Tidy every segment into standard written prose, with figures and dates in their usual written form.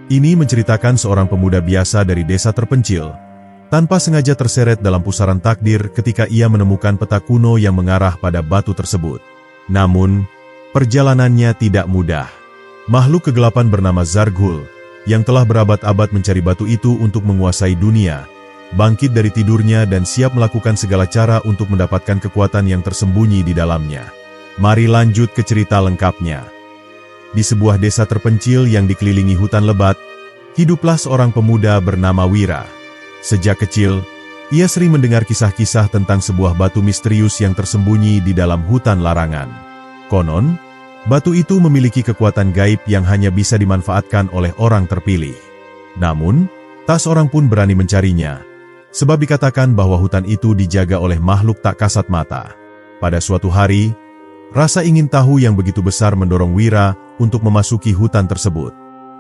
Ini menceritakan seorang pemuda biasa dari desa terpencil, tanpa sengaja terseret dalam pusaran takdir ketika ia menemukan peta kuno yang mengarah pada batu tersebut. Namun, perjalanannya tidak mudah. Makhluk kegelapan bernama Zarghul, yang telah berabad-abad mencari batu itu untuk menguasai dunia, bangkit dari tidurnya dan siap melakukan segala cara untuk mendapatkan kekuatan yang tersembunyi di dalamnya. Mari lanjut ke cerita lengkapnya. Di sebuah desa terpencil yang dikelilingi hutan lebat, hiduplah seorang pemuda bernama Wira. Sejak kecil, ia sering mendengar kisah-kisah tentang sebuah batu misterius yang tersembunyi di dalam hutan larangan. Konon, batu itu memiliki kekuatan gaib yang hanya bisa dimanfaatkan oleh orang terpilih. Namun, tak seorang pun berani mencarinya, sebab dikatakan bahwa hutan itu dijaga oleh makhluk tak kasat mata. Pada suatu hari, rasa ingin tahu yang begitu besar mendorong Wira untuk memasuki hutan tersebut.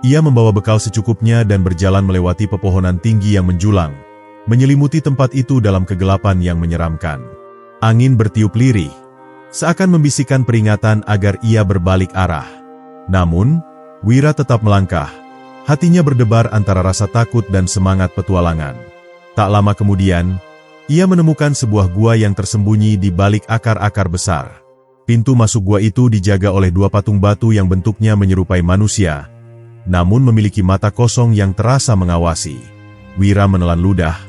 Ia membawa bekal secukupnya dan berjalan melewati pepohonan tinggi yang menjulang, menyelimuti tempat itu dalam kegelapan yang menyeramkan. Angin bertiup lirih, seakan membisikkan peringatan agar ia berbalik arah. Namun, Wira tetap melangkah, hatinya berdebar antara rasa takut dan semangat petualangan. Tak lama kemudian, ia menemukan sebuah gua yang tersembunyi di balik akar-akar besar. Pintu masuk gua itu dijaga oleh dua patung batu yang bentuknya menyerupai manusia, namun memiliki mata kosong yang terasa mengawasi. Wira menelan ludah,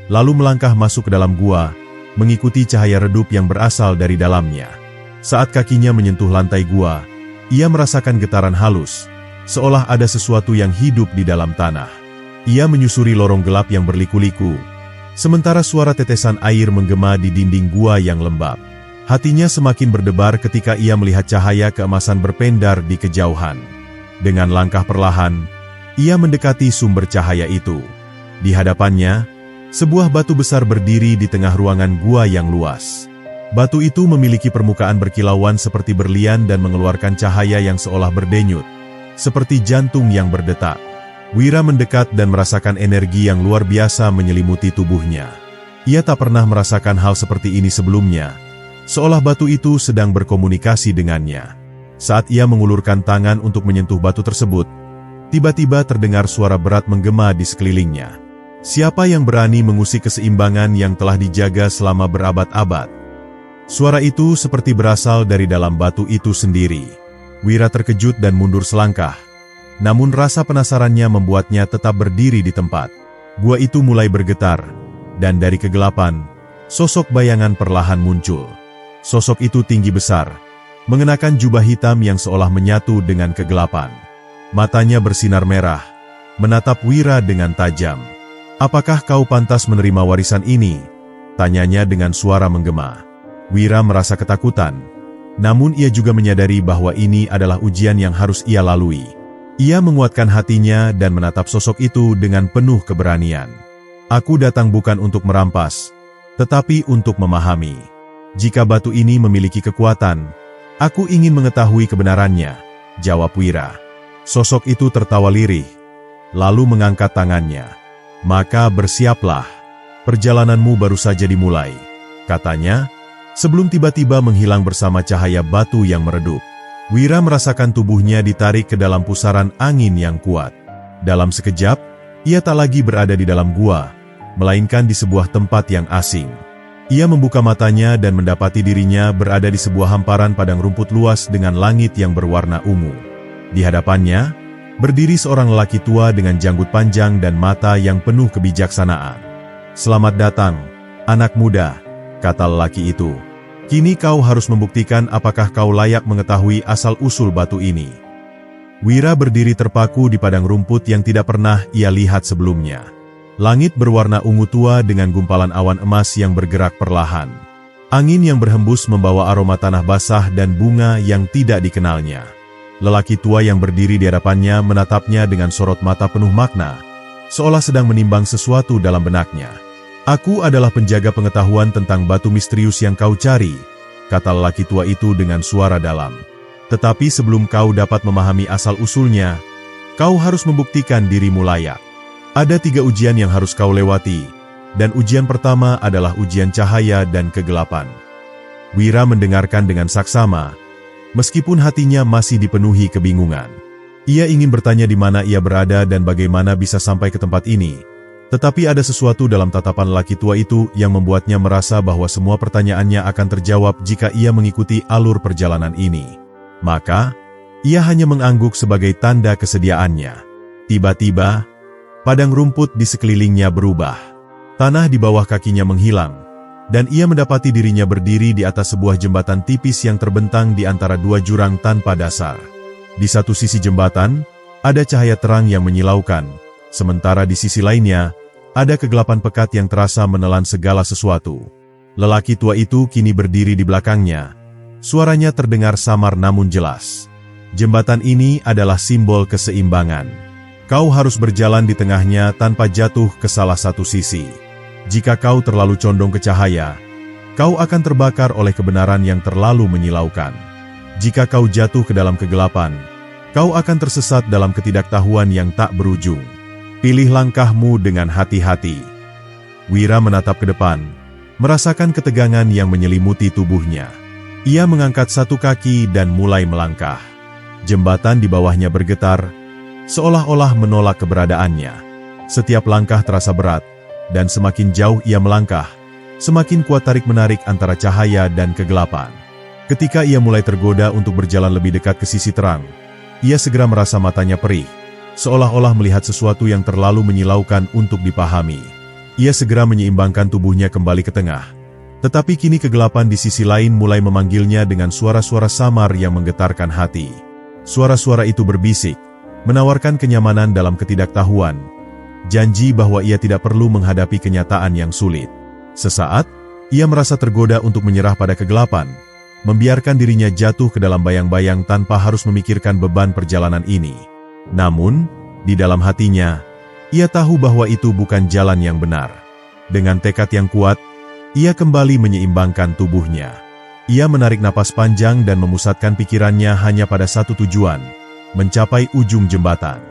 lalu melangkah masuk ke dalam gua, mengikuti cahaya redup yang berasal dari dalamnya. Saat kakinya menyentuh lantai gua, ia merasakan getaran halus, seolah ada sesuatu yang hidup di dalam tanah. Ia menyusuri lorong gelap yang berliku-liku, sementara suara tetesan air menggema di dinding gua yang lembab. Hatinya semakin berdebar ketika ia melihat cahaya keemasan berpendar di kejauhan. Dengan langkah perlahan, ia mendekati sumber cahaya itu. Di hadapannya, sebuah batu besar berdiri di tengah ruangan gua yang luas. Batu itu memiliki permukaan berkilauan seperti berlian dan mengeluarkan cahaya yang seolah berdenyut, seperti jantung yang berdetak. Wira mendekat dan merasakan energi yang luar biasa menyelimuti tubuhnya. Ia tak pernah merasakan hal seperti ini sebelumnya, seolah batu itu sedang berkomunikasi dengannya. Saat ia mengulurkan tangan untuk menyentuh batu tersebut, tiba-tiba terdengar suara berat menggema di sekelilingnya. Siapa yang berani mengusik keseimbangan yang telah dijaga selama berabad-abad? Suara itu seperti berasal dari dalam batu itu sendiri. Wira terkejut dan mundur selangkah, namun rasa penasarannya membuatnya tetap berdiri di tempat. Gua itu mulai bergetar, dan dari kegelapan, sosok bayangan perlahan muncul. Sosok itu tinggi besar, mengenakan jubah hitam yang seolah menyatu dengan kegelapan. Matanya bersinar merah, menatap Wira dengan tajam. "Apakah kau pantas menerima warisan ini?" tanyanya dengan suara menggema. Wira merasa ketakutan, namun ia juga menyadari bahwa ini adalah ujian yang harus ia lalui. Ia menguatkan hatinya dan menatap sosok itu dengan penuh keberanian. "Aku datang bukan untuk merampas, tetapi untuk memahami. Jika batu ini memiliki kekuatan, aku ingin mengetahui kebenarannya," jawab Wira. Sosok itu tertawa lirih, lalu mengangkat tangannya. "Maka bersiaplah, perjalananmu baru saja dimulai," katanya, sebelum tiba-tiba menghilang bersama cahaya batu yang meredup. Wira merasakan tubuhnya ditarik ke dalam pusaran angin yang kuat. Dalam sekejap, ia tak lagi berada di dalam gua, melainkan di sebuah tempat yang asing. Ia membuka matanya dan mendapati dirinya berada di sebuah hamparan padang rumput luas dengan langit yang berwarna ungu. Di hadapannya, berdiri seorang lelaki tua dengan janggut panjang dan mata yang penuh kebijaksanaan. "Selamat datang, anak muda," kata lelaki itu. "Kini kau harus membuktikan apakah kau layak mengetahui asal-usul batu ini." Wira berdiri terpaku di padang rumput yang tidak pernah ia lihat sebelumnya. Langit berwarna ungu tua dengan gumpalan awan emas yang bergerak perlahan. Angin yang berhembus membawa aroma tanah basah dan bunga yang tidak dikenalnya. Lelaki tua yang berdiri di hadapannya menatapnya dengan sorot mata penuh makna, seolah sedang menimbang sesuatu dalam benaknya. "Aku adalah penjaga pengetahuan tentang batu misterius yang kau cari," kata lelaki tua itu dengan suara dalam. "Tetapi sebelum kau dapat memahami asal-usulnya, kau harus membuktikan dirimu layak. Ada 3 ujian yang harus kau lewati, dan ujian pertama adalah ujian cahaya dan kegelapan." Wira mendengarkan dengan saksama, meskipun hatinya masih dipenuhi kebingungan. Ia ingin bertanya di mana ia berada dan bagaimana bisa sampai ke tempat ini. Tetapi ada sesuatu dalam tatapan lelaki tua itu yang membuatnya merasa bahwa semua pertanyaannya akan terjawab jika ia mengikuti alur perjalanan ini. Maka, ia hanya mengangguk sebagai tanda kesediaannya. Tiba-tiba, padang rumput di sekelilingnya berubah. Tanah di bawah kakinya menghilang, dan ia mendapati dirinya berdiri di atas sebuah jembatan tipis yang terbentang di antara dua jurang tanpa dasar. Di satu sisi jembatan, ada cahaya terang yang menyilaukan, sementara di sisi lainnya, ada kegelapan pekat yang terasa menelan segala sesuatu. Lelaki tua itu kini berdiri di belakangnya. Suaranya terdengar samar namun jelas. Jembatan ini adalah simbol keseimbangan. Kau harus berjalan di tengahnya tanpa jatuh ke salah satu sisi. Jika kau terlalu condong ke cahaya, kau akan terbakar oleh kebenaran yang terlalu menyilaukan. Jika kau jatuh ke dalam kegelapan, kau akan tersesat dalam ketidaktahuan yang tak berujung. Pilih langkahmu dengan hati-hati. Wira menatap ke depan, merasakan ketegangan yang menyelimuti tubuhnya. Ia mengangkat satu kaki dan mulai melangkah. Jembatan di bawahnya bergetar, seolah-olah menolak keberadaannya. Setiap langkah terasa berat, dan semakin jauh ia melangkah, semakin kuat tarik-menarik antara cahaya dan kegelapan. Ketika ia mulai tergoda untuk berjalan lebih dekat ke sisi terang, ia segera merasa matanya perih, seolah-olah melihat sesuatu yang terlalu menyilaukan untuk dipahami. Ia segera menyeimbangkan tubuhnya kembali ke tengah. Tetapi kini kegelapan di sisi lain mulai memanggilnya dengan suara-suara samar yang menggetarkan hati. Suara-suara itu berbisik, menawarkan kenyamanan dalam ketidaktahuan, janji bahwa ia tidak perlu menghadapi kenyataan yang sulit. Sesaat, ia merasa tergoda untuk menyerah pada kegelapan, membiarkan dirinya jatuh ke dalam bayang-bayang tanpa harus memikirkan beban perjalanan ini. Namun, di dalam hatinya, ia tahu bahwa itu bukan jalan yang benar. Dengan tekad yang kuat, ia kembali menyeimbangkan tubuhnya. Ia menarik napas panjang dan memusatkan pikirannya hanya pada satu tujuan, mencapai ujung jembatan.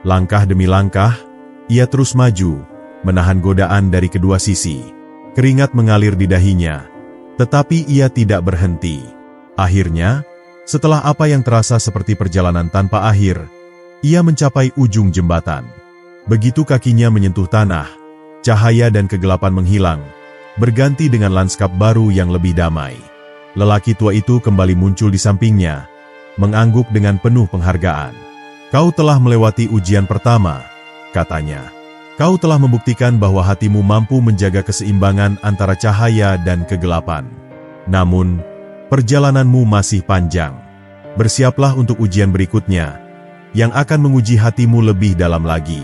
Langkah demi langkah, ia terus maju, menahan godaan dari kedua sisi. Keringat mengalir di dahinya, tetapi ia tidak berhenti. Akhirnya, setelah apa yang terasa seperti perjalanan tanpa akhir, ia mencapai ujung jembatan. Begitu kakinya menyentuh tanah, cahaya dan kegelapan menghilang, berganti dengan lanskap baru yang lebih damai. Lelaki tua itu kembali muncul di sampingnya, mengangguk dengan penuh penghargaan. "Kau telah melewati ujian pertama," katanya. "Kau telah membuktikan bahwa hatimu mampu menjaga keseimbangan antara cahaya dan kegelapan. Namun, perjalananmu masih panjang. Bersiaplah untuk ujian berikutnya, yang akan menguji hatimu lebih dalam lagi."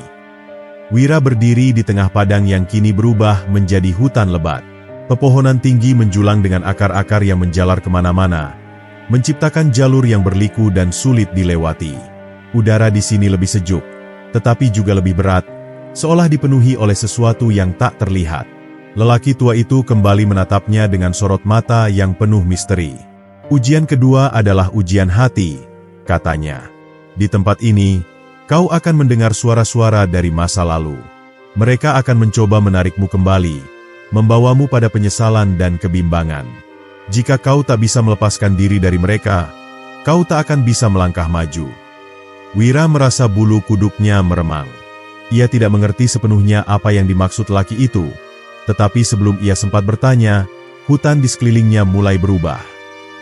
Wira berdiri di tengah padang yang kini berubah menjadi hutan lebat. Pepohonan tinggi menjulang dengan akar-akar yang menjalar kemana-mana, menciptakan jalur yang berliku dan sulit dilewati. Udara di sini lebih sejuk, tetapi juga lebih berat, seolah dipenuhi oleh sesuatu yang tak terlihat. Lelaki tua itu kembali menatapnya dengan sorot mata yang penuh misteri. "Ujian kedua adalah ujian hati," katanya. "Di tempat ini, kau akan mendengar suara-suara dari masa lalu. Mereka akan mencoba menarikmu kembali, membawamu pada penyesalan dan kebimbangan. Jika kau tak bisa melepaskan diri dari mereka, kau tak akan bisa melangkah maju." Wira merasa bulu kuduknya meremang. Ia tidak mengerti sepenuhnya apa yang dimaksud laki itu, tetapi sebelum ia sempat bertanya, hutan di sekelilingnya mulai berubah.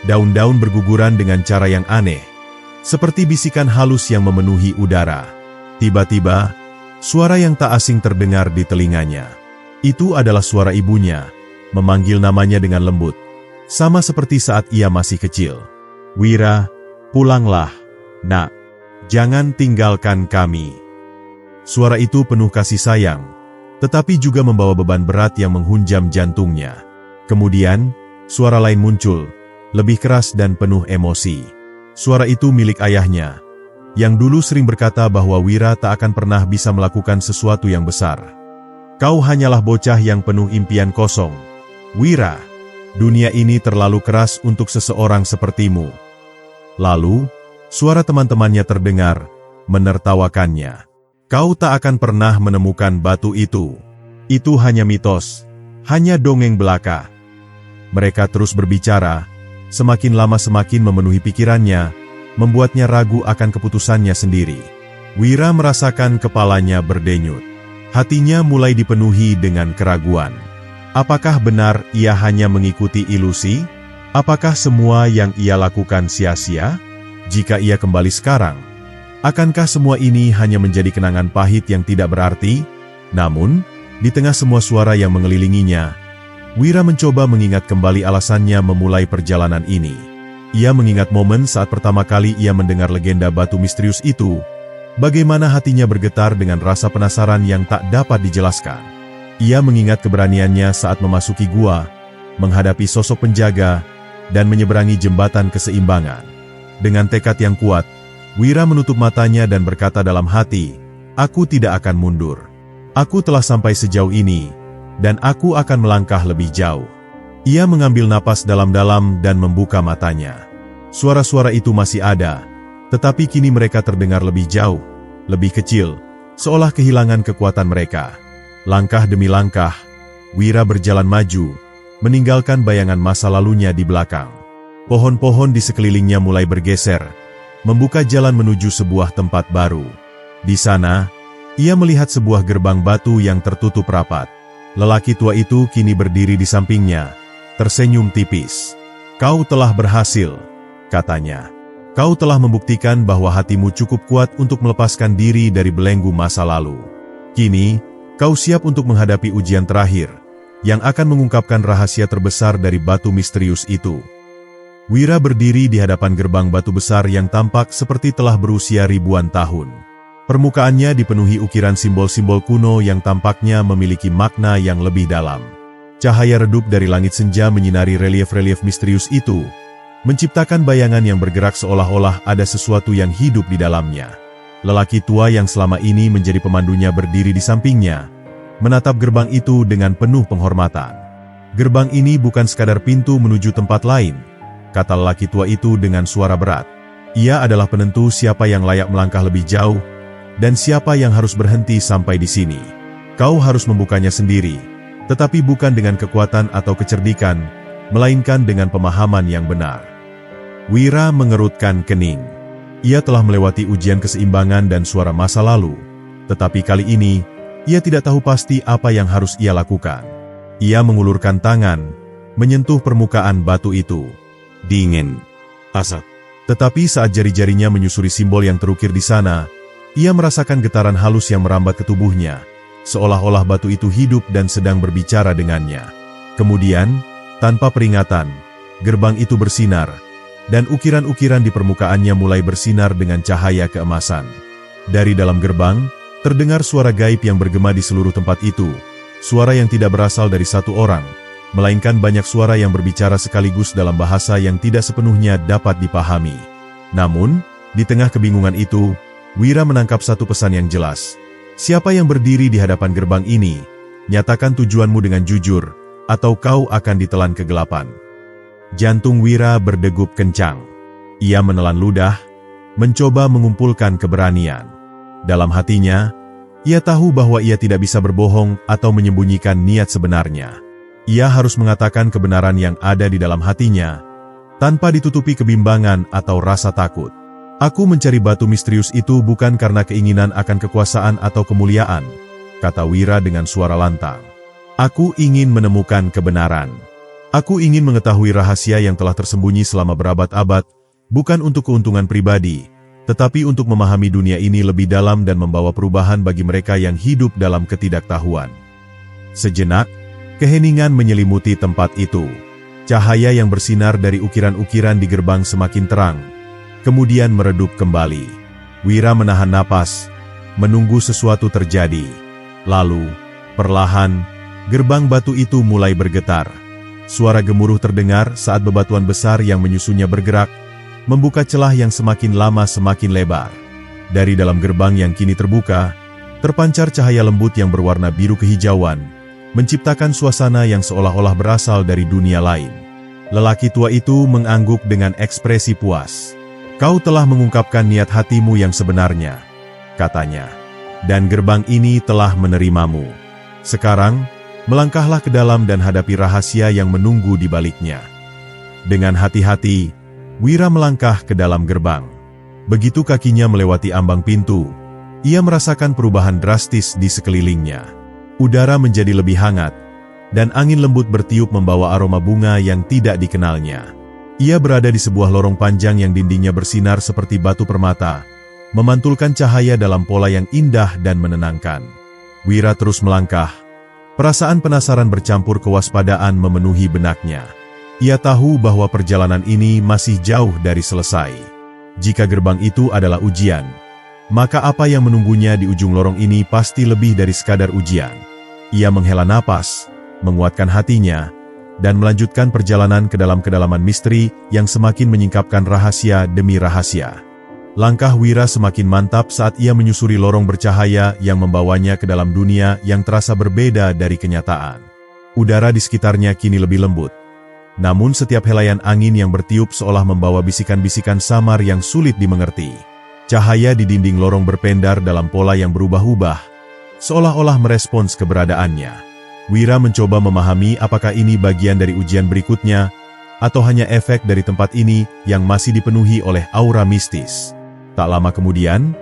Daun-daun berguguran dengan cara yang aneh, seperti bisikan halus yang memenuhi udara. Tiba-tiba, suara yang tak asing terdengar di telinganya. Itu adalah suara ibunya, memanggil namanya dengan lembut, sama seperti saat ia masih kecil. "Wira, pulanglah, nak. Jangan tinggalkan kami." Suara itu penuh kasih sayang, tetapi juga membawa beban berat yang menghunjam jantungnya. Kemudian, suara lain muncul, lebih keras dan penuh emosi. Suara itu milik ayahnya, yang dulu sering berkata bahwa Wira tak akan pernah bisa melakukan sesuatu yang besar. "Kau hanyalah bocah yang penuh impian kosong. Wira, dunia ini terlalu keras untuk seseorang sepertimu." Lalu, suara teman-temannya terdengar, menertawakannya. "Kau tak akan pernah menemukan batu itu. Itu hanya mitos, hanya dongeng belaka." Mereka terus berbicara, semakin lama semakin memenuhi pikirannya, membuatnya ragu akan keputusannya sendiri. Wira merasakan kepalanya berdenyut. Hatinya mulai dipenuhi dengan keraguan. Apakah benar ia hanya mengikuti ilusi? Apakah semua yang ia lakukan sia-sia? Jika ia kembali sekarang, akankah semua ini hanya menjadi kenangan pahit yang tidak berarti? Namun, di tengah semua suara yang mengelilinginya, Wira mencoba mengingat kembali alasannya memulai perjalanan ini. Ia mengingat momen saat pertama kali ia mendengar legenda batu misterius itu, bagaimana hatinya bergetar dengan rasa penasaran yang tak dapat dijelaskan. Ia mengingat keberaniannya saat memasuki gua, menghadapi sosok penjaga, dan menyeberangi jembatan keseimbangan. Dengan tekad yang kuat, Wira menutup matanya dan berkata dalam hati, "Aku tidak akan mundur. Aku telah sampai sejauh ini, dan aku akan melangkah lebih jauh." Ia mengambil napas dalam-dalam dan membuka matanya. Suara-suara itu masih ada, tetapi kini mereka terdengar lebih jauh, lebih kecil, seolah kehilangan kekuatan mereka. Langkah demi langkah, Wira berjalan maju, meninggalkan bayangan masa lalunya di belakang. Pohon-pohon di sekelilingnya mulai bergeser, membuka jalan menuju sebuah tempat baru. Di sana, ia melihat sebuah gerbang batu yang tertutup rapat. Lelaki tua itu kini berdiri di sampingnya, tersenyum tipis. "Kau telah berhasil," katanya. "Kau telah membuktikan bahwa hatimu cukup kuat untuk melepaskan diri dari belenggu masa lalu. Kini, kau siap untuk menghadapi ujian terakhir, yang akan mengungkapkan rahasia terbesar dari batu misterius itu." Wira berdiri di hadapan gerbang batu besar yang tampak seperti telah berusia ribuan tahun. Permukaannya dipenuhi ukiran simbol-simbol kuno yang tampaknya memiliki makna yang lebih dalam. Cahaya redup dari langit senja menyinari relief-relief misterius itu, menciptakan bayangan yang bergerak seolah-olah ada sesuatu yang hidup di dalamnya. Lelaki tua yang selama ini menjadi pemandunya berdiri di sampingnya, menatap gerbang itu dengan penuh penghormatan. "Gerbang ini bukan sekadar pintu menuju tempat lain," kata lelaki tua itu dengan suara berat. "Ia adalah penentu siapa yang layak melangkah lebih jauh, dan siapa yang harus berhenti sampai di sini. Kau harus membukanya sendiri, tetapi bukan dengan kekuatan atau kecerdikan, melainkan dengan pemahaman yang benar." Wira mengerutkan kening. Ia telah melewati ujian keseimbangan dan suara masa lalu, tetapi kali ini, ia tidak tahu pasti apa yang harus ia lakukan. Ia mengulurkan tangan, menyentuh permukaan batu itu. Dingin, asap. Tetapi saat jari-jarinya menyusuri simbol yang terukir di sana, ia merasakan getaran halus yang merambat ke tubuhnya, seolah-olah batu itu hidup dan sedang berbicara dengannya. Kemudian, tanpa peringatan, gerbang itu bersinar, dan ukiran-ukiran di permukaannya mulai bersinar dengan cahaya keemasan. Dari dalam gerbang, terdengar suara gaib yang bergema di seluruh tempat itu, suara yang tidak berasal dari satu orang, melainkan banyak suara yang berbicara sekaligus dalam bahasa yang tidak sepenuhnya dapat dipahami. Namun, di tengah kebingungan itu, Wira menangkap satu pesan yang jelas. "Siapa yang berdiri di hadapan gerbang ini, nyatakan tujuanmu dengan jujur, atau kau akan ditelan kegelapan." Jantung Wira berdegup kencang. Ia menelan ludah, mencoba mengumpulkan keberanian. Dalam hatinya, ia tahu bahwa ia tidak bisa berbohong atau menyembunyikan niat sebenarnya. Ia harus mengatakan kebenaran yang ada di dalam hatinya, tanpa ditutupi kebimbangan atau rasa takut. "Aku mencari batu misterius itu bukan karena keinginan akan kekuasaan atau kemuliaan," kata Wira dengan suara lantang. "Aku ingin menemukan kebenaran. Aku ingin mengetahui rahasia yang telah tersembunyi selama berabad-abad, bukan untuk keuntungan pribadi, tetapi untuk memahami dunia ini lebih dalam dan membawa perubahan bagi mereka yang hidup dalam ketidaktahuan." Sejenak, keheningan menyelimuti tempat itu. Cahaya yang bersinar dari ukiran-ukiran di gerbang semakin terang, kemudian meredup kembali. Wira menahan napas, menunggu sesuatu terjadi. Lalu, perlahan, gerbang batu itu mulai bergetar. Suara gemuruh terdengar saat bebatuan besar yang menyusunnya bergerak, membuka celah yang semakin lama semakin lebar. Dari dalam gerbang yang kini terbuka, terpancar cahaya lembut yang berwarna biru kehijauan, menciptakan suasana yang seolah-olah berasal dari dunia lain. Lelaki tua itu mengangguk dengan ekspresi puas. "Kau telah mengungkapkan niat hatimu yang sebenarnya," katanya. "Dan gerbang ini telah menerimamu. Sekarang, melangkahlah ke dalam dan hadapi rahasia yang menunggu di baliknya." Dengan hati-hati, Wira melangkah ke dalam gerbang. Begitu kakinya melewati ambang pintu, ia merasakan perubahan drastis di sekelilingnya. Udara menjadi lebih hangat, dan angin lembut bertiup membawa aroma bunga yang tidak dikenalnya. Ia berada di sebuah lorong panjang yang dindingnya bersinar seperti batu permata, memantulkan cahaya dalam pola yang indah dan menenangkan. Wira terus melangkah. Perasaan penasaran bercampur kewaspadaan memenuhi benaknya. Ia tahu bahwa perjalanan ini masih jauh dari selesai. Jika gerbang itu adalah ujian, maka apa yang menunggunya di ujung lorong ini pasti lebih dari sekadar ujian. Ia menghela napas, menguatkan hatinya, dan melanjutkan perjalanan ke dalam kedalaman misteri yang semakin menyingkapkan rahasia demi rahasia. Langkah Wira semakin mantap saat ia menyusuri lorong bercahaya yang membawanya ke dalam dunia yang terasa berbeda dari kenyataan. Udara di sekitarnya kini lebih lembut. Namun setiap helaian angin yang bertiup seolah membawa bisikan-bisikan samar yang sulit dimengerti. Cahaya di dinding lorong berpendar dalam pola yang berubah-ubah, seolah-olah merespons keberadaannya. Wira mencoba memahami apakah ini bagian dari ujian berikutnya, atau hanya efek dari tempat ini yang masih dipenuhi oleh aura mistis. Tak lama kemudian,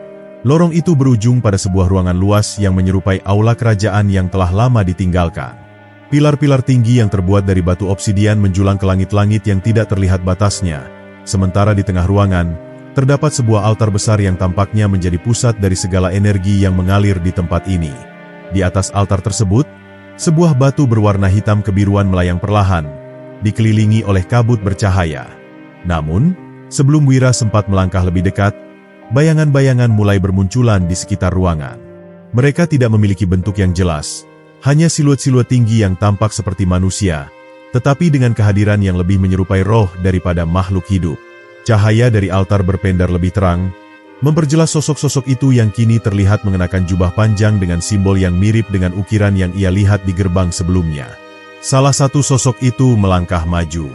lorong itu berujung pada sebuah ruangan luas yang menyerupai aula kerajaan yang telah lama ditinggalkan. Pilar-pilar tinggi yang terbuat dari batu obsidian menjulang ke langit-langit yang tidak terlihat batasnya, sementara di tengah ruangan, terdapat sebuah altar besar yang tampaknya menjadi pusat dari segala energi yang mengalir di tempat ini. Di atas altar tersebut, sebuah batu berwarna hitam kebiruan melayang perlahan, dikelilingi oleh kabut bercahaya. Namun, sebelum Wira sempat melangkah lebih dekat, bayangan-bayangan mulai bermunculan di sekitar ruangan. Mereka tidak memiliki bentuk yang jelas, hanya siluet-siluet tinggi yang tampak seperti manusia, tetapi dengan kehadiran yang lebih menyerupai roh daripada makhluk hidup. Cahaya dari altar berpendar lebih terang, memperjelas sosok-sosok itu yang kini terlihat mengenakan jubah panjang dengan simbol yang mirip dengan ukiran yang ia lihat di gerbang sebelumnya. Salah satu sosok itu melangkah maju.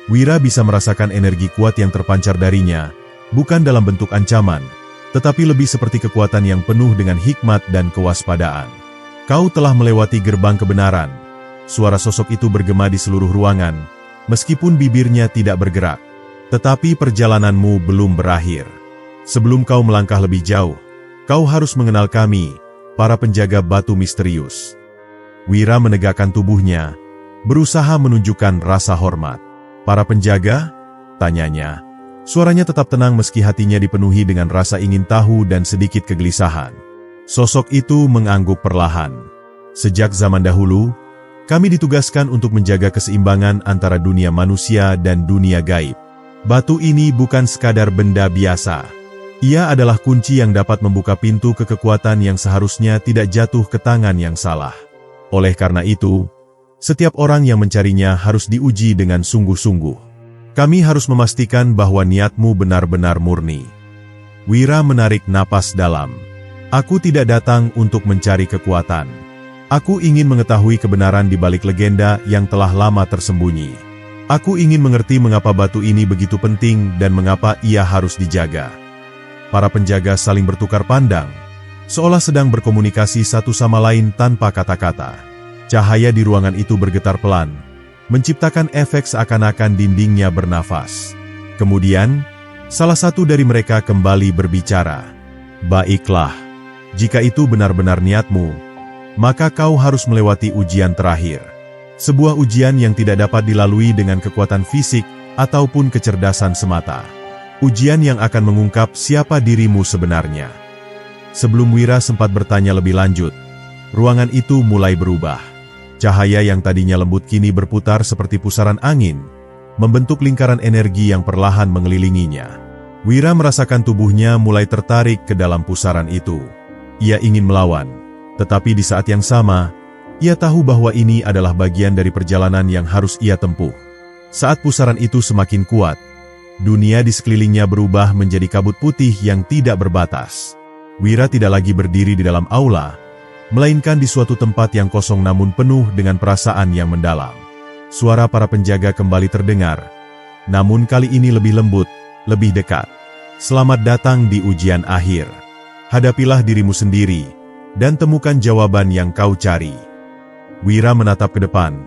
Wira bisa merasakan energi kuat yang terpancar darinya, bukan dalam bentuk ancaman, tetapi lebih seperti kekuatan yang penuh dengan hikmat dan kewaspadaan. Kau telah melewati gerbang kebenaran. Suara sosok itu bergema di seluruh ruangan, meskipun bibirnya tidak bergerak. Tetapi perjalananmu belum berakhir. Sebelum kau melangkah lebih jauh, kau harus mengenal kami, para penjaga batu misterius. Wira menegakkan tubuhnya, berusaha menunjukkan rasa hormat. Para penjaga? Tanyanya. Suaranya tetap tenang meski hatinya dipenuhi dengan rasa ingin tahu dan sedikit kegelisahan. Sosok itu mengangguk perlahan. Sejak zaman dahulu, kami ditugaskan untuk menjaga keseimbangan antara dunia manusia dan dunia gaib. Batu ini bukan sekadar benda biasa. Ia adalah kunci yang dapat membuka pintu ke kekuatan yang seharusnya tidak jatuh ke tangan yang salah. Oleh karena itu, setiap orang yang mencarinya harus diuji dengan sungguh-sungguh. Kami harus memastikan bahwa niatmu benar-benar murni. Wira menarik napas dalam. Aku tidak datang untuk mencari kekuatan. Aku ingin mengetahui kebenaran di balik legenda yang telah lama tersembunyi. Aku ingin mengerti mengapa batu ini begitu penting dan mengapa ia harus dijaga. Para penjaga saling bertukar pandang, seolah sedang berkomunikasi satu sama lain tanpa kata-kata. Cahaya di ruangan itu bergetar pelan, menciptakan efek seakan-akan dindingnya bernafas. Kemudian, salah satu dari mereka kembali berbicara. Baiklah, jika itu benar-benar niatmu, maka kau harus melewati ujian terakhir. Sebuah ujian yang tidak dapat dilalui dengan kekuatan fisik ataupun kecerdasan semata. Ujian yang akan mengungkap siapa dirimu sebenarnya. Sebelum Wira sempat bertanya lebih lanjut, ruangan itu mulai berubah. Cahaya yang tadinya lembut kini berputar seperti pusaran angin, membentuk lingkaran energi yang perlahan mengelilinginya. Wira merasakan tubuhnya mulai tertarik ke dalam pusaran itu. Ia ingin melawan, tetapi di saat yang sama, ia tahu bahwa ini adalah bagian dari perjalanan yang harus ia tempuh. Saat pusaran itu semakin kuat, dunia di sekelilingnya berubah menjadi kabut putih yang tidak berbatas. Wira tidak lagi berdiri di dalam aula, melainkan di suatu tempat yang kosong namun penuh dengan perasaan yang mendalam. Suara para penjaga kembali terdengar, namun kali ini lebih lembut, lebih dekat. Selamat datang di ujian akhir. Hadapilah dirimu sendiri, dan temukan jawaban yang kau cari. Wira menatap ke depan,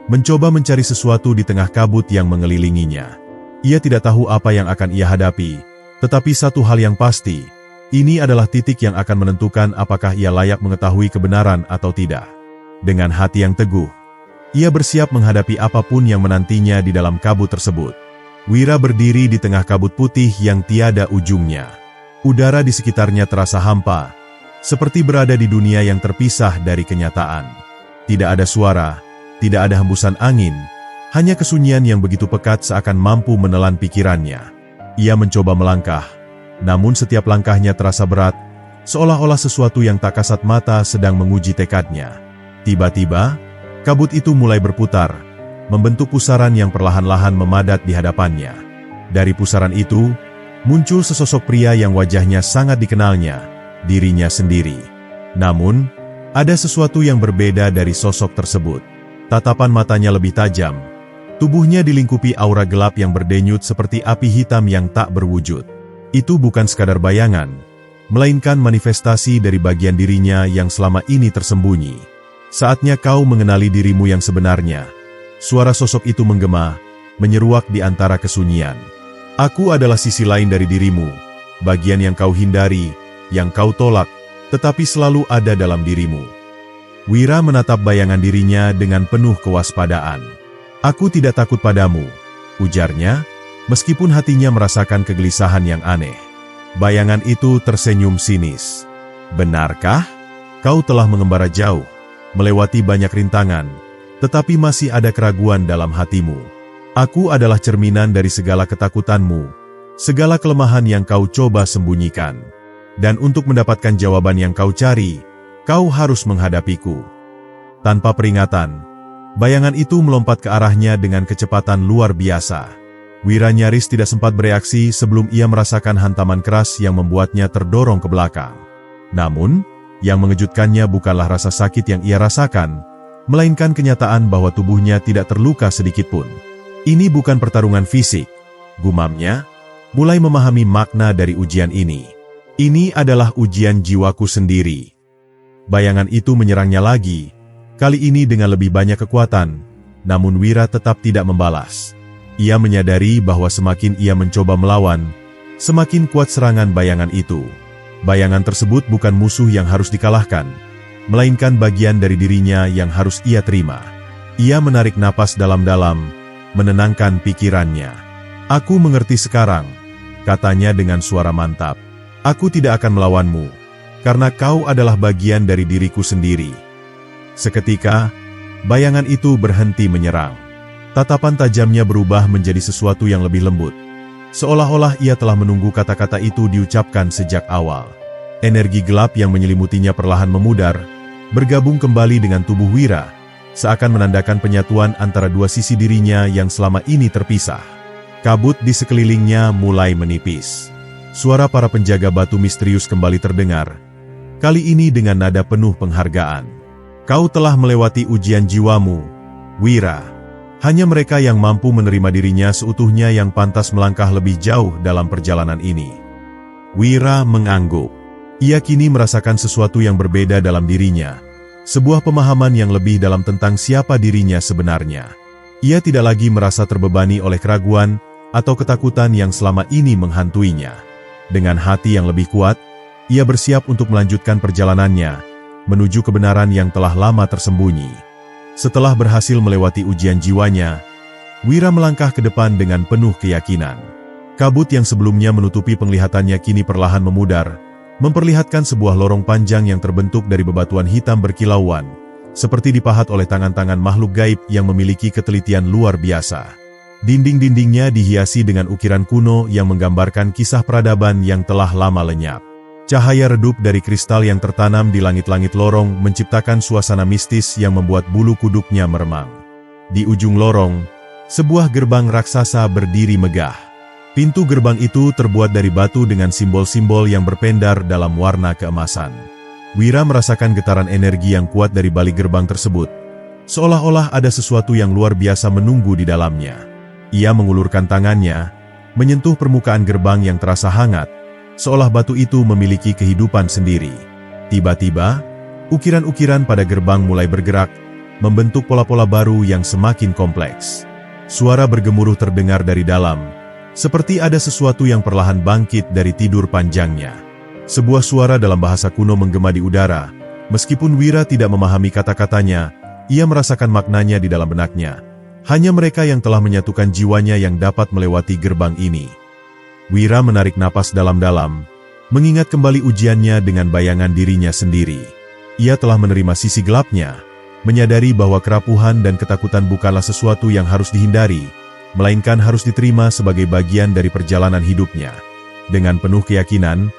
mencoba mencari sesuatu di tengah kabut yang mengelilinginya. Ia tidak tahu apa yang akan ia hadapi, Tetapi satu hal yang pasti, ini adalah titik yang akan menentukan apakah ia layak mengetahui kebenaran atau tidak. Dengan hati yang teguh, ia bersiap menghadapi apapun yang menantinya di dalam kabut tersebut. Wira berdiri di tengah kabut putih yang tiada ujungnya. Udara di sekitarnya terasa hampa, seperti berada di dunia yang terpisah dari kenyataan. Tidak ada suara, tidak ada hembusan angin, hanya kesunyian yang begitu pekat seakan mampu menelan pikirannya. Ia mencoba melangkah, namun setiap langkahnya terasa berat, seolah-olah sesuatu yang tak kasat mata sedang menguji tekadnya. Tiba-tiba, kabut itu mulai berputar, membentuk pusaran yang perlahan-lahan memadat di hadapannya. Dari pusaran itu, muncul sesosok pria yang wajahnya sangat dikenalnya, dirinya sendiri. Namun, ada sesuatu yang berbeda dari sosok tersebut. Tatapan matanya lebih tajam, tubuhnya dilingkupi aura gelap yang berdenyut seperti api hitam yang tak berwujud. Itu bukan sekadar bayangan, melainkan manifestasi dari bagian dirinya yang selama ini tersembunyi. Saatnya kau mengenali dirimu yang sebenarnya. Suara sosok itu menggema, menyeruak di antara kesunyian. Aku adalah sisi lain dari dirimu, bagian yang kau hindari, yang kau tolak, tetapi selalu ada dalam dirimu. Wira menatap bayangan dirinya dengan penuh kewaspadaan. Aku tidak takut padamu, ujarnya, meskipun hatinya merasakan kegelisahan yang aneh. Bayangan itu tersenyum sinis. Benarkah? Kau telah mengembara jauh, melewati banyak rintangan, tetapi masih ada keraguan dalam hatimu. Aku adalah cerminan dari segala ketakutanmu, segala kelemahan yang kau coba sembunyikan. Dan untuk mendapatkan jawaban yang kau cari, kau harus menghadapiku. Tanpa peringatan, bayangan itu melompat ke arahnya dengan kecepatan luar biasa. Wira nyaris tidak sempat bereaksi sebelum ia merasakan hantaman keras yang membuatnya terdorong ke belakang. Namun, yang mengejutkannya bukanlah rasa sakit yang ia rasakan, melainkan kenyataan bahwa tubuhnya tidak terluka sedikitpun. Ini bukan pertarungan fisik, gumamnya, mulai memahami makna dari ujian ini. Ini adalah ujian jiwaku sendiri. Bayangan itu menyerangnya lagi, kali ini dengan lebih banyak kekuatan, namun Wira tetap tidak membalas. Ia menyadari bahwa semakin ia mencoba melawan, semakin kuat serangan bayangan itu. Bayangan tersebut bukan musuh yang harus dikalahkan, melainkan bagian dari dirinya yang harus ia terima. Ia menarik napas dalam-dalam, menenangkan pikirannya. Aku mengerti sekarang, katanya dengan suara mantap. Aku tidak akan melawanmu, karena kau adalah bagian dari diriku sendiri. Seketika, bayangan itu berhenti menyerang. Tatapan tajamnya berubah menjadi sesuatu yang lebih lembut. Seolah-olah ia telah menunggu kata-kata itu diucapkan sejak awal. Energi gelap yang menyelimutinya perlahan memudar, bergabung kembali dengan tubuh Wira, seakan menandakan penyatuan antara dua sisi dirinya yang selama ini terpisah. Kabut di sekelilingnya mulai menipis. Suara para penjaga batu misterius kembali terdengar, kali ini dengan nada penuh penghargaan. Kau telah melewati ujian jiwamu, Wira. Hanya mereka yang mampu menerima dirinya seutuhnya yang pantas melangkah lebih jauh dalam perjalanan ini. Wira mengangguk. Ia kini merasakan sesuatu yang berbeda dalam dirinya, sebuah pemahaman yang lebih dalam tentang siapa dirinya sebenarnya. Ia tidak lagi merasa terbebani oleh keraguan atau ketakutan yang selama ini menghantuinya. Dengan hati yang lebih kuat, ia bersiap untuk melanjutkan perjalanannya, menuju kebenaran yang telah lama tersembunyi. Setelah berhasil melewati ujian jiwanya, Wira melangkah ke depan dengan penuh keyakinan. Kabut yang sebelumnya menutupi penglihatannya kini perlahan memudar, memperlihatkan sebuah lorong panjang yang terbentuk dari bebatuan hitam berkilauan, seperti dipahat oleh tangan-tangan makhluk gaib yang memiliki ketelitian luar biasa. Dinding-dindingnya dihiasi dengan ukiran kuno yang menggambarkan kisah peradaban yang telah lama lenyap. Cahaya redup dari kristal yang tertanam di langit-langit lorong menciptakan suasana mistis yang membuat bulu kuduknya meremang. Di ujung lorong, sebuah gerbang raksasa berdiri megah. Pintu gerbang itu terbuat dari batu dengan simbol-simbol yang berpendar dalam warna keemasan. Wira merasakan getaran energi yang kuat dari balik gerbang tersebut, seolah-olah ada sesuatu yang luar biasa menunggu di dalamnya. Ia mengulurkan tangannya, menyentuh permukaan gerbang yang terasa hangat, seolah batu itu memiliki kehidupan sendiri. Tiba-tiba, ukiran-ukiran pada gerbang mulai bergerak, membentuk pola-pola baru yang semakin kompleks. Suara bergemuruh terdengar dari dalam, Seperti ada sesuatu yang perlahan bangkit dari tidur panjangnya. Sebuah suara dalam bahasa kuno menggema di udara. Meskipun Wira tidak memahami kata-katanya, ia merasakan maknanya di dalam benaknya. Hanya mereka yang telah menyatukan jiwanya yang dapat melewati gerbang ini. Wira menarik napas dalam-dalam, mengingat kembali ujiannya dengan bayangan dirinya sendiri. Ia telah menerima sisi gelapnya, menyadari bahwa kerapuhan dan ketakutan bukanlah sesuatu yang harus dihindari, melainkan harus diterima sebagai bagian dari perjalanan hidupnya. Dengan penuh keyakinan,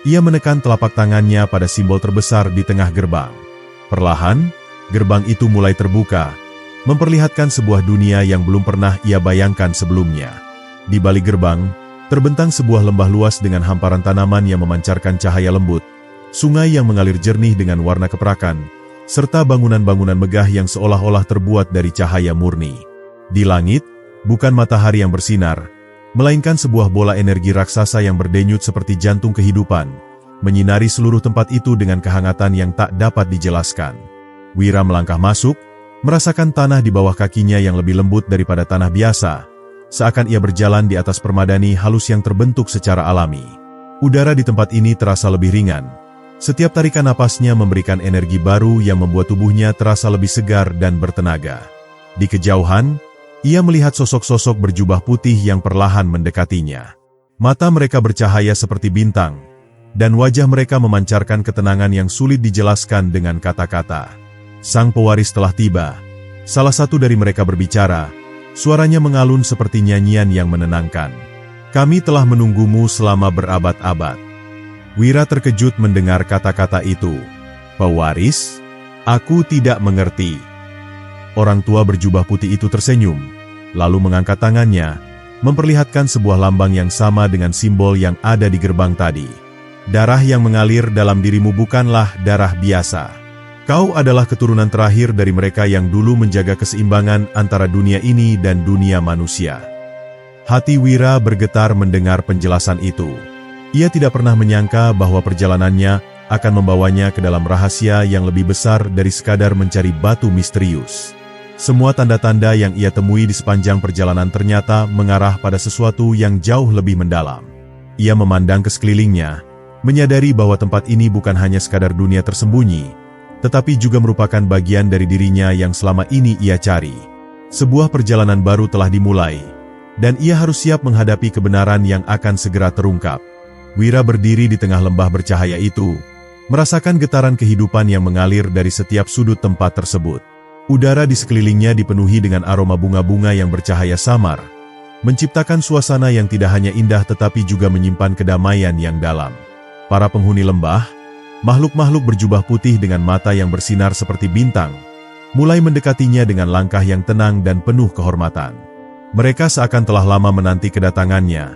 ia menekan telapak tangannya pada simbol terbesar di tengah gerbang. Perlahan, gerbang itu mulai terbuka, memperlihatkan sebuah dunia yang belum pernah ia bayangkan sebelumnya. Di balik gerbang, terbentang sebuah lembah luas dengan hamparan tanaman yang memancarkan cahaya lembut, sungai yang mengalir jernih dengan warna keperakan, serta bangunan-bangunan megah yang seolah-olah terbuat dari cahaya murni. Di langit, bukan matahari yang bersinar, melainkan sebuah bola energi raksasa yang berdenyut seperti jantung kehidupan, menyinari seluruh tempat itu dengan kehangatan yang tak dapat dijelaskan. Wira melangkah masuk, merasakan tanah di bawah kakinya yang lebih lembut daripada tanah biasa, seakan ia berjalan di atas permadani halus yang terbentuk secara alami. Udara di tempat ini terasa lebih ringan. Setiap tarikan napasnya memberikan energi baru yang membuat tubuhnya terasa lebih segar dan bertenaga. Di kejauhan, ia melihat sosok-sosok berjubah putih yang perlahan mendekatinya. Mata mereka bercahaya seperti bintang, dan wajah mereka memancarkan ketenangan yang sulit dijelaskan dengan kata-kata. Sang pewaris telah tiba. Salah satu dari mereka berbicara, suaranya mengalun seperti nyanyian yang menenangkan. Kami telah menunggumu selama berabad-abad. Wira terkejut mendengar kata-kata itu. Pewaris? Aku tidak mengerti. Orang tua berjubah putih itu tersenyum, lalu mengangkat tangannya, memperlihatkan sebuah lambang yang sama dengan simbol yang ada di gerbang tadi. Darah yang mengalir dalam dirimu bukanlah darah biasa. Kau adalah keturunan terakhir dari mereka yang dulu menjaga keseimbangan antara dunia ini dan dunia manusia. Hati Wira bergetar mendengar penjelasan itu. Ia tidak pernah menyangka bahwa perjalanannya akan membawanya ke dalam rahasia yang lebih besar dari sekadar mencari batu misterius. Semua tanda-tanda yang ia temui di sepanjang perjalanan ternyata mengarah pada sesuatu yang jauh lebih mendalam. Ia memandang ke sekelilingnya, menyadari bahwa tempat ini bukan hanya sekadar dunia tersembunyi, tetapi juga merupakan bagian dari dirinya yang selama ini ia cari. Sebuah perjalanan baru telah dimulai, dan ia harus siap menghadapi kebenaran yang akan segera terungkap. Wira berdiri di tengah lembah bercahaya itu, merasakan getaran kehidupan yang mengalir dari setiap sudut tempat tersebut. Udara di sekelilingnya dipenuhi dengan aroma bunga-bunga yang bercahaya samar, menciptakan suasana yang tidak hanya indah tetapi juga menyimpan kedamaian yang dalam. Para penghuni lembah, makhluk-makhluk berjubah putih dengan mata yang bersinar seperti bintang, mulai mendekatinya dengan langkah yang tenang dan penuh kehormatan. Mereka seakan telah lama menanti kedatangannya,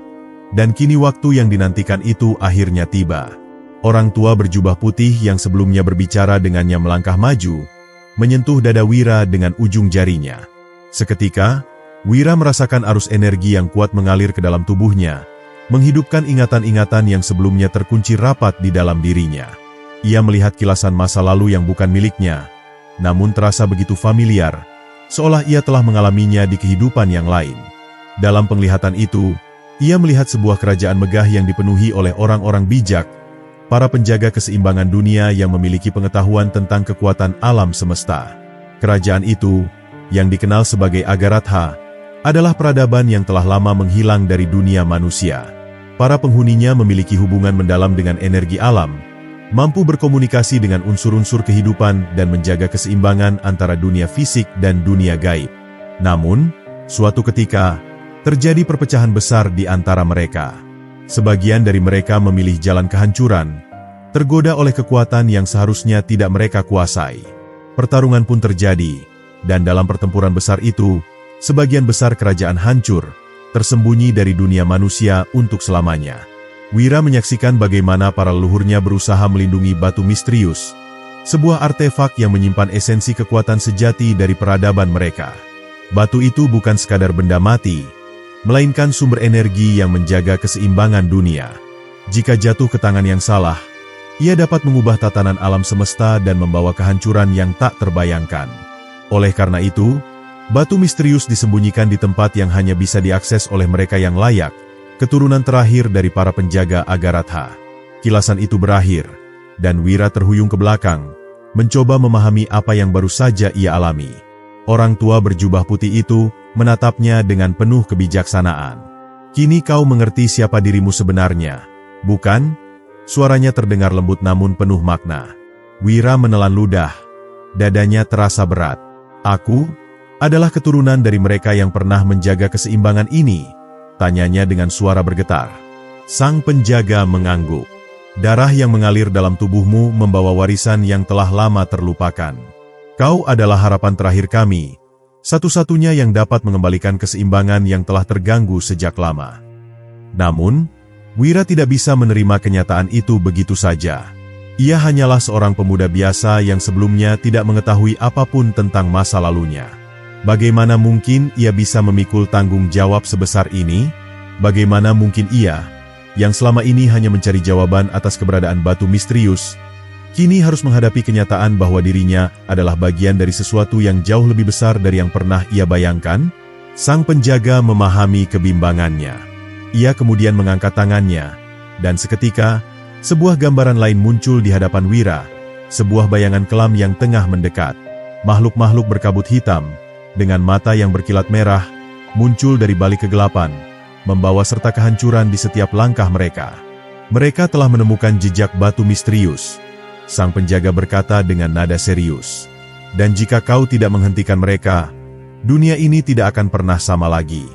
dan kini waktu yang dinantikan itu akhirnya tiba. Orang tua berjubah putih yang sebelumnya berbicara dengannya melangkah maju, menyentuh dada Wira dengan ujung jarinya. Seketika, Wira merasakan arus energi yang kuat mengalir ke dalam tubuhnya, menghidupkan ingatan-ingatan yang sebelumnya terkunci rapat di dalam dirinya. Ia melihat kilasan masa lalu yang bukan miliknya, namun terasa begitu familiar, seolah ia telah mengalaminya di kehidupan yang lain. Dalam penglihatan itu, ia melihat sebuah kerajaan megah yang dipenuhi oleh orang-orang bijak, para penjaga keseimbangan dunia yang memiliki pengetahuan tentang kekuatan alam semesta. Kerajaan itu, yang dikenal sebagai Agaratha, adalah peradaban yang telah lama menghilang dari dunia manusia. Para penghuninya memiliki hubungan mendalam dengan energi alam, mampu berkomunikasi dengan unsur-unsur kehidupan dan menjaga keseimbangan antara dunia fisik dan dunia gaib. Namun, suatu ketika, terjadi perpecahan besar di antara mereka. Sebagian dari mereka memilih jalan kehancuran, tergoda oleh kekuatan yang seharusnya tidak mereka kuasai. Pertarungan pun terjadi, dan dalam pertempuran besar itu, sebagian besar kerajaan hancur, tersembunyi dari dunia manusia untuk selamanya. Wira menyaksikan bagaimana para leluhurnya berusaha melindungi batu misterius, sebuah artefak yang menyimpan esensi kekuatan sejati dari peradaban mereka. Batu itu bukan sekadar benda mati, melainkan sumber energi yang menjaga keseimbangan dunia. Jika jatuh ke tangan yang salah, ia dapat mengubah tatanan alam semesta dan membawa kehancuran yang tak terbayangkan. Oleh karena itu, batu misterius disembunyikan di tempat yang hanya bisa diakses oleh mereka yang layak, keturunan terakhir dari para penjaga Agaratha. Kilasan itu berakhir, dan Wira terhuyung ke belakang, mencoba memahami apa yang baru saja ia alami. Orang tua berjubah putih itu menatapnya dengan penuh kebijaksanaan. "Kini kau mengerti siapa dirimu sebenarnya, bukan?" Suaranya terdengar lembut namun penuh makna. Wira menelan ludah. Dadanya terasa berat. "Aku adalah keturunan dari mereka yang pernah menjaga keseimbangan ini?" tanyanya dengan suara bergetar. Sang penjaga mengangguk. "Darah yang mengalir dalam tubuhmu membawa warisan yang telah lama terlupakan. Kau adalah harapan terakhir kami, satu-satunya yang dapat mengembalikan keseimbangan yang telah terganggu sejak lama." Namun, Wira tidak bisa menerima kenyataan itu begitu saja. Ia hanyalah seorang pemuda biasa yang sebelumnya tidak mengetahui apapun tentang masa lalunya. Bagaimana mungkin ia bisa memikul tanggung jawab sebesar ini? Bagaimana mungkin ia, yang selama ini hanya mencari jawaban atas keberadaan batu misterius, kini harus menghadapi kenyataan bahwa dirinya adalah bagian dari sesuatu yang jauh lebih besar dari yang pernah ia bayangkan? Sang penjaga memahami kebimbangannya. Ia kemudian mengangkat tangannya, dan seketika, sebuah gambaran lain muncul di hadapan Wira, sebuah bayangan kelam yang tengah mendekat. Makhluk-makhluk berkabut hitam, dengan mata yang berkilat merah, muncul dari balik kegelapan, membawa serta kehancuran di setiap langkah mereka. "Mereka telah menemukan jejak batu misterius," sang penjaga berkata dengan nada serius. "Dan jika kau tidak menghentikan mereka, dunia ini tidak akan pernah sama lagi."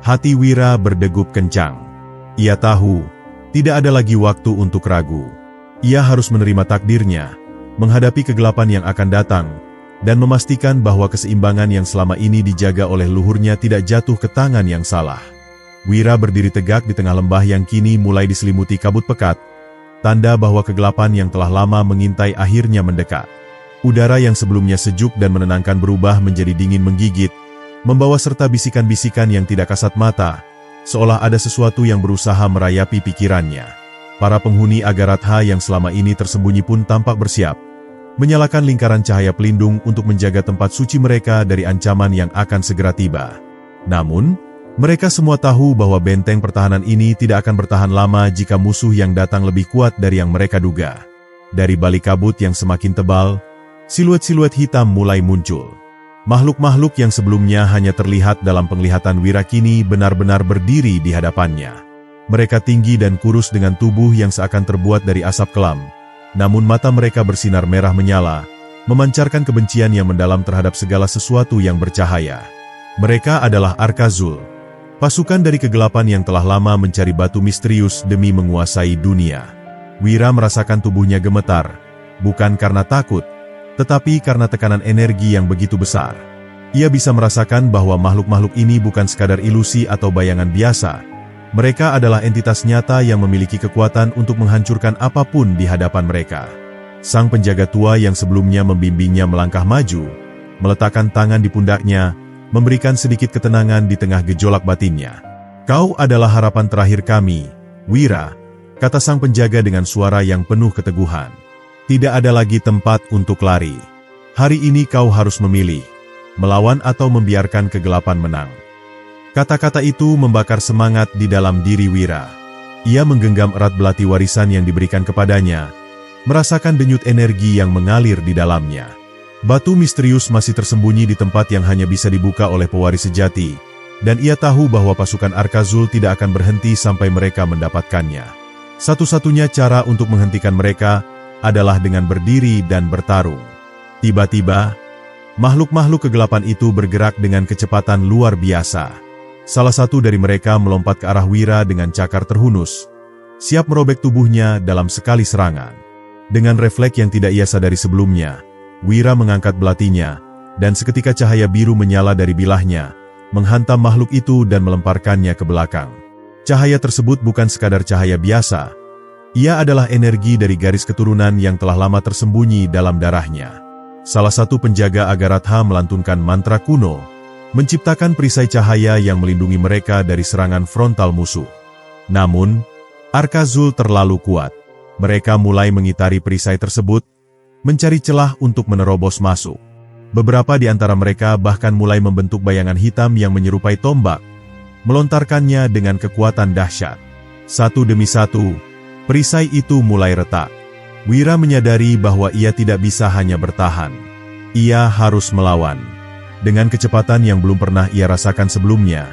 Hati Wira berdegup kencang. Ia tahu, tidak ada lagi waktu untuk ragu. Ia harus menerima takdirnya, menghadapi kegelapan yang akan datang, dan memastikan bahwa keseimbangan yang selama ini dijaga oleh luhurnya tidak jatuh ke tangan yang salah. Wira berdiri tegak di tengah lembah yang kini mulai diselimuti kabut pekat, tanda bahwa kegelapan yang telah lama mengintai akhirnya mendekat. Udara yang sebelumnya sejuk dan menenangkan berubah menjadi dingin menggigit, membawa serta bisikan-bisikan yang tidak kasat mata, seolah ada sesuatu yang berusaha merayapi pikirannya. Para penghuni Agaratha yang selama ini tersembunyi pun tampak bersiap, menyalakan lingkaran cahaya pelindung untuk menjaga tempat suci mereka dari ancaman yang akan segera tiba. Namun, mereka semua tahu bahwa benteng pertahanan ini tidak akan bertahan lama jika musuh yang datang lebih kuat dari yang mereka duga. Dari balik kabut yang semakin tebal, siluet-siluet hitam mulai muncul. Makhluk-makhluk yang sebelumnya hanya terlihat dalam penglihatan Wira kini benar-benar berdiri di hadapannya. Mereka tinggi dan kurus dengan tubuh yang seakan terbuat dari asap kelam, namun mata mereka bersinar merah menyala, memancarkan kebencian yang mendalam terhadap segala sesuatu yang bercahaya. Mereka adalah Arkazul, pasukan dari kegelapan yang telah lama mencari batu misterius demi menguasai dunia. Wira merasakan tubuhnya gemetar, bukan karena takut, tetapi karena tekanan energi yang begitu besar. Ia bisa merasakan bahwa makhluk-makhluk ini bukan sekadar ilusi atau bayangan biasa. Mereka adalah entitas nyata yang memiliki kekuatan untuk menghancurkan apapun di hadapan mereka. Sang penjaga tua yang sebelumnya membimbingnya melangkah maju, meletakkan tangan di pundaknya, memberikan sedikit ketenangan di tengah gejolak batinnya. "Kau adalah harapan terakhir kami, Wira," kata sang penjaga dengan suara yang penuh keteguhan. "Tidak ada lagi tempat untuk lari. Hari ini kau harus memilih, melawan atau membiarkan kegelapan menang." Kata-kata itu membakar semangat di dalam diri Wira. Ia menggenggam erat belati warisan yang diberikan kepadanya, merasakan denyut energi yang mengalir di dalamnya. Batu misterius masih tersembunyi di tempat yang hanya bisa dibuka oleh pewaris sejati, dan ia tahu bahwa pasukan Arkazul tidak akan berhenti sampai mereka mendapatkannya. Satu-satunya cara untuk menghentikan mereka adalah dengan berdiri dan bertarung. Tiba-tiba, makhluk-makhluk kegelapan itu bergerak dengan kecepatan luar biasa. Salah satu dari mereka melompat ke arah Wira dengan cakar terhunus, siap merobek tubuhnya dalam sekali serangan. Dengan refleks yang tidak ia sadari sebelumnya, Wira mengangkat belatinya, dan seketika cahaya biru menyala dari bilahnya, menghantam makhluk itu dan melemparkannya ke belakang. Cahaya tersebut bukan sekadar cahaya biasa. Ia adalah energi dari garis keturunan yang telah lama tersembunyi dalam darahnya. Salah satu penjaga Agaratha melantunkan mantra kuno, menciptakan perisai cahaya yang melindungi mereka dari serangan frontal musuh. Namun, Arkazul terlalu kuat. Mereka mulai mengitari perisai tersebut, mencari celah untuk menerobos masuk. Beberapa di antara mereka bahkan mulai membentuk bayangan hitam yang menyerupai tombak, melontarkannya dengan kekuatan dahsyat. Satu demi satu, perisai itu mulai retak. Wira menyadari bahwa ia tidak bisa hanya bertahan. Ia harus melawan. Dengan kecepatan yang belum pernah ia rasakan sebelumnya,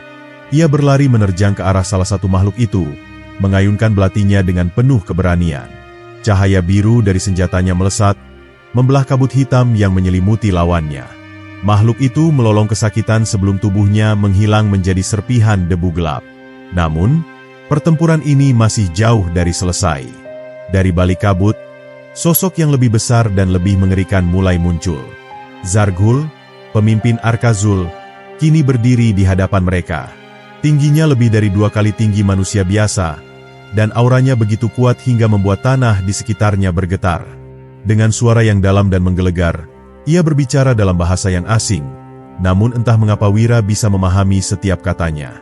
ia berlari menerjang ke arah salah satu makhluk itu, mengayunkan belatinya dengan penuh keberanian. Cahaya biru dari senjatanya melesat, membelah kabut hitam yang menyelimuti lawannya. Makhluk itu melolong kesakitan sebelum tubuhnya menghilang menjadi serpihan debu gelap. Namun, pertempuran ini masih jauh dari selesai. Dari balik kabut, sosok yang lebih besar dan lebih mengerikan mulai muncul. Zarghul, pemimpin Arkazul, kini berdiri di hadapan mereka. Tingginya lebih dari 2 kali tinggi manusia biasa, dan auranya begitu kuat hingga membuat tanah di sekitarnya bergetar. Dengan suara yang dalam dan menggelegar, ia berbicara dalam bahasa yang asing, namun entah mengapa Wira bisa memahami setiap katanya.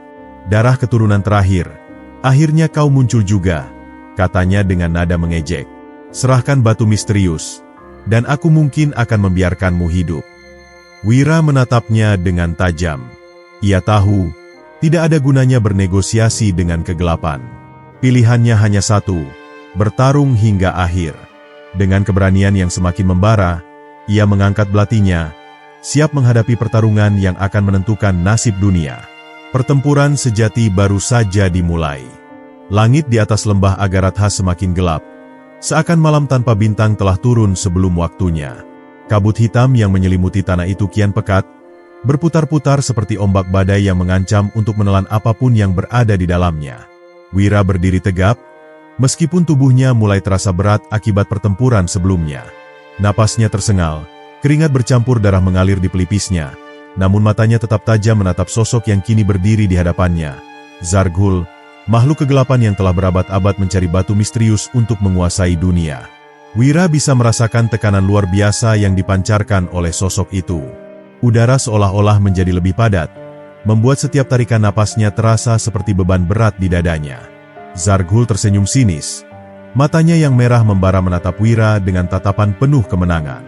Darah keturunan terakhir, akhirnya kau muncul juga, katanya dengan nada mengejek. Serahkan batu misterius, dan aku mungkin akan membiarkanmu hidup. Wira menatapnya dengan tajam. Ia tahu, tidak ada gunanya bernegosiasi dengan kegelapan. Pilihannya hanya satu, bertarung hingga akhir. Dengan keberanian yang semakin membara, ia mengangkat belatinya, siap menghadapi pertarungan yang akan menentukan nasib dunia. Pertempuran sejati baru saja dimulai. Langit di atas lembah Agaratha semakin gelap, seakan malam tanpa bintang telah turun sebelum waktunya. Kabut hitam yang menyelimuti tanah itu kian pekat, berputar-putar seperti ombak badai yang mengancam untuk menelan apapun yang berada di dalamnya. Wira berdiri tegap, meskipun tubuhnya mulai terasa berat akibat pertempuran sebelumnya. Napasnya tersengal, keringat bercampur darah mengalir di pelipisnya, namun matanya tetap tajam menatap sosok yang kini berdiri di hadapannya. Zarghul, makhluk kegelapan yang telah berabad-abad mencari batu misterius untuk menguasai dunia. Wira bisa merasakan tekanan luar biasa yang dipancarkan oleh sosok itu. Udara seolah-olah menjadi lebih padat, membuat setiap tarikan napasnya terasa seperti beban berat di dadanya. Zarghul tersenyum sinis. Matanya yang merah membara menatap Wira dengan tatapan penuh kemenangan.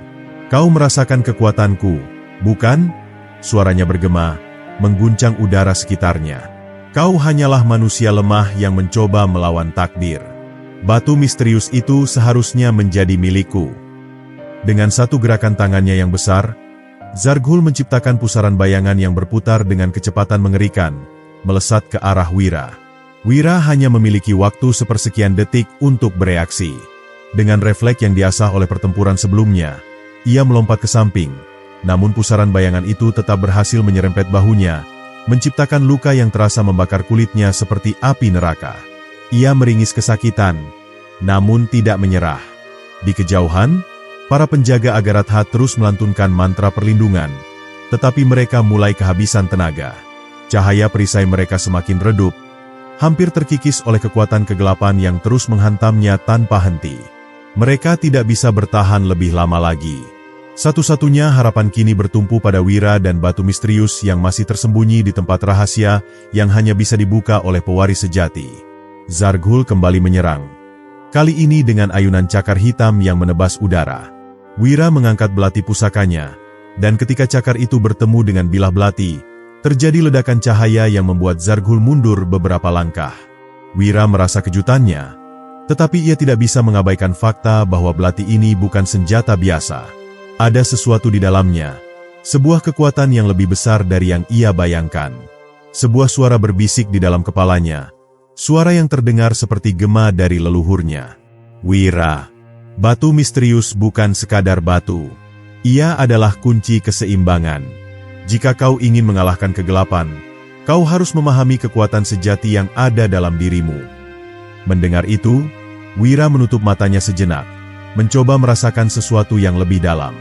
Kau merasakan kekuatanku, bukan? Suaranya bergema, mengguncang udara sekitarnya. Kau hanyalah manusia lemah yang mencoba melawan takdir. Batu misterius itu seharusnya menjadi milikku. Dengan satu gerakan tangannya yang besar, Zarghul menciptakan pusaran bayangan yang berputar dengan kecepatan mengerikan, melesat ke arah Wira. Wira hanya memiliki waktu sepersekian detik untuk bereaksi. Dengan refleks yang diasah oleh pertempuran sebelumnya, ia melompat ke samping, namun pusaran bayangan itu tetap berhasil menyerempet bahunya, menciptakan luka yang terasa membakar kulitnya seperti api neraka. Ia meringis kesakitan, namun tidak menyerah. Di kejauhan, para penjaga Agaratha terus melantunkan mantra perlindungan, tetapi mereka mulai kehabisan tenaga. Cahaya perisai mereka semakin redup, hampir terkikis oleh kekuatan kegelapan yang terus menghantamnya tanpa henti. Mereka tidak bisa bertahan lebih lama lagi. Satu-satunya harapan kini bertumpu pada Wira dan batu misterius yang masih tersembunyi di tempat rahasia yang hanya bisa dibuka oleh pewaris sejati. Zarghul kembali menyerang. Kali ini dengan ayunan cakar hitam yang menebas udara. Wira mengangkat belati pusakanya, dan ketika cakar itu bertemu dengan bilah belati, terjadi ledakan cahaya yang membuat Zarghul mundur beberapa langkah. Wira merasa kejutannya, tetapi ia tidak bisa mengabaikan fakta bahwa belati ini bukan senjata biasa. Ada sesuatu di dalamnya, sebuah kekuatan yang lebih besar dari yang ia bayangkan. Sebuah suara berbisik di dalam kepalanya, suara yang terdengar seperti gema dari leluhurnya. Wira, batu misterius bukan sekadar batu. Ia adalah kunci keseimbangan. Jika kau ingin mengalahkan kegelapan, kau harus memahami kekuatan sejati yang ada dalam dirimu. Mendengar itu, Wira menutup matanya sejenak, mencoba merasakan sesuatu yang lebih dalam.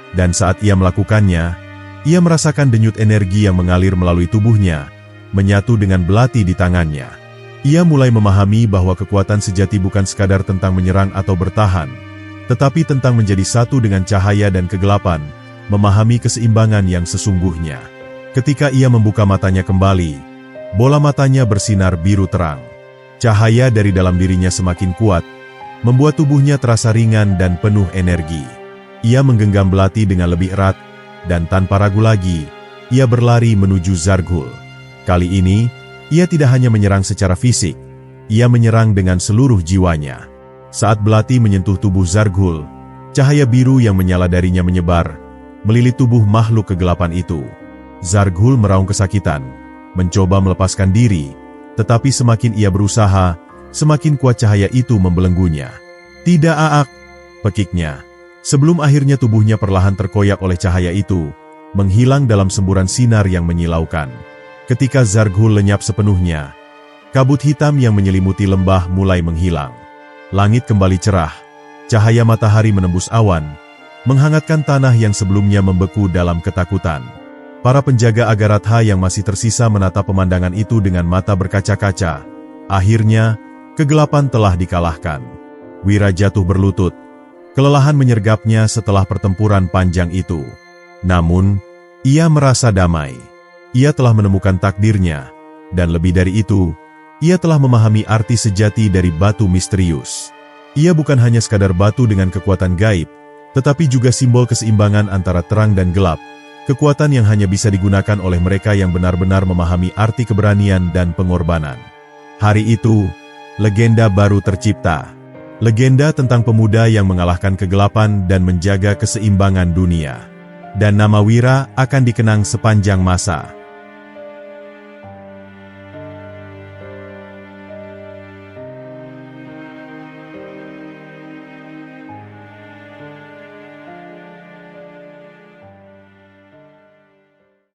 Dan saat ia melakukannya, ia merasakan denyut energi yang mengalir melalui tubuhnya, menyatu dengan belati di tangannya. Ia mulai memahami bahwa kekuatan sejati bukan sekadar tentang menyerang atau bertahan, tetapi tentang menjadi satu dengan cahaya dan kegelapan, memahami keseimbangan yang sesungguhnya. Ketika ia membuka matanya kembali, bola matanya bersinar biru terang. Cahaya dari dalam dirinya semakin kuat, membuat tubuhnya terasa ringan dan penuh energi. Ia menggenggam belati dengan lebih erat, dan tanpa ragu lagi, ia berlari menuju Zarghul. Kali ini, Ia tidak hanya menyerang secara fisik, ia menyerang dengan seluruh jiwanya. Saat belati menyentuh tubuh Zarghul, cahaya biru yang menyala darinya menyebar, melilit tubuh makhluk kegelapan itu. Zarghul meraung kesakitan, mencoba melepaskan diri, tetapi semakin ia berusaha, semakin kuat cahaya itu membelenggunya. "Tidak, Aak!" pekiknya. Sebelum akhirnya tubuhnya perlahan terkoyak oleh cahaya itu, menghilang dalam semburan sinar yang menyilaukan. Ketika Zarghul lenyap sepenuhnya, kabut hitam yang menyelimuti lembah mulai menghilang. Langit kembali cerah, cahaya matahari menembus awan, menghangatkan tanah yang sebelumnya membeku dalam ketakutan. Para penjaga Agaratha yang masih tersisa menatap pemandangan itu dengan mata berkaca-kaca. Akhirnya, kegelapan telah dikalahkan. Wira jatuh berlutut. Kelelahan menyergapnya setelah pertempuran panjang itu. Namun, ia merasa damai. Ia telah menemukan takdirnya, dan lebih dari itu, ia telah memahami arti sejati dari batu misterius. Ia bukan hanya sekadar batu dengan kekuatan gaib, tetapi juga simbol keseimbangan antara terang dan gelap, kekuatan yang hanya bisa digunakan oleh mereka yang benar-benar memahami arti keberanian dan pengorbanan. Hari itu, legenda baru tercipta. Legenda tentang pemuda yang mengalahkan kegelapan dan menjaga keseimbangan dunia. Dan nama Wira akan dikenang sepanjang masa.